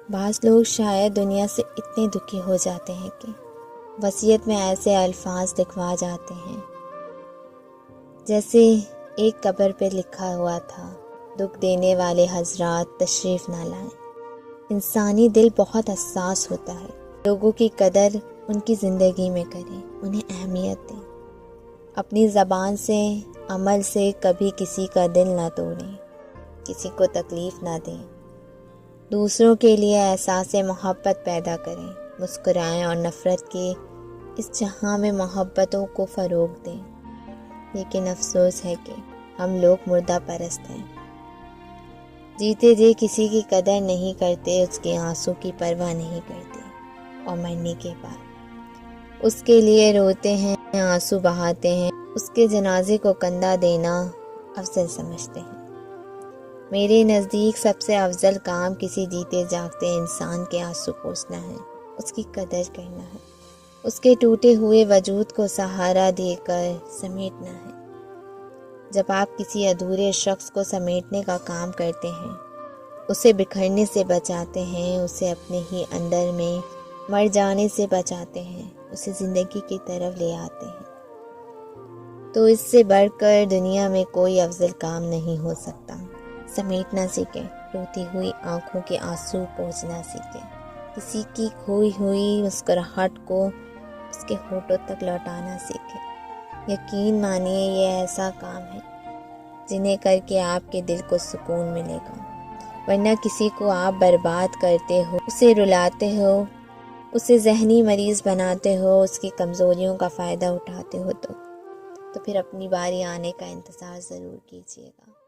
بعض لوگ شاید دنیا سے اتنے دکھی ہو جاتے ہیں کہ وصیت میں ایسے الفاظ لکھوا جاتے ہیں جیسے ایک قبر پہ لکھا ہوا تھا، دکھ دینے والے حضرات تشریف نہ لائیں۔ انسانی دل بہت حساس ہوتا ہے، لوگوں کی قدر ان کی زندگی میں کریں، انہیں اہمیت دیں، اپنی زبان سے عمل سے کبھی کسی کا دل نہ توڑیں، کسی کو تکلیف نہ دیں، دوسروں کے لیے احساس محبت پیدا کریں، مسکرائیں اور نفرت کے اس جہاں میں محبتوں کو فروغ دیں۔ لیکن افسوس ہے کہ ہم لوگ مردہ پرست ہیں، جیتے جی کسی کی قدر نہیں کرتے، اس کے آنسوں کی پرواہ نہیں کرتے، اور مرنے کے بعد اس کے لیے روتے ہیں، آنسو بہاتے ہیں، اس کے جنازے کو کندھا دینا افضل سمجھتے ہیں۔ میرے نزدیک سب سے افضل کام کسی جیتے جاگتے انسان کے آنسو پوچھنا ہے، اس کی قدر کرنا ہے، اس کے ٹوٹے ہوئے وجود کو سہارا دے کر سمیٹنا ہے۔ جب آپ کسی ادھورے شخص کو سمیٹنے کا کام کرتے ہیں، اسے بکھرنے سے بچاتے ہیں، اسے اپنے ہی اندر میں مر جانے سے بچاتے ہیں، اسے زندگی کی طرف لے آتے ہیں، تو اس سے بڑھ کر دنیا میں کوئی افضل کام نہیں ہو سکتا۔ سمیٹنا سیکھیں، روتی ہوئی آنکھوں کے آنسو پوچھنا سیکھیں، کسی کی کھوئی ہوئی مسکراہٹ کو اس کے ہونٹوں تک لوٹانا سیکھیں۔ یقین مانیے یہ ایسا کام ہے جنہیں کر کے آپ کے دل کو سکون ملے گا، ورنہ کسی کو آپ برباد کرتے ہو، اسے رلاتے ہو، اسے ذہنی مریض بناتے ہو، اس کی کمزوریوں کا فائدہ اٹھاتے ہو تو پھر اپنی باری آنے کا انتظار ضرور کیجیے گا۔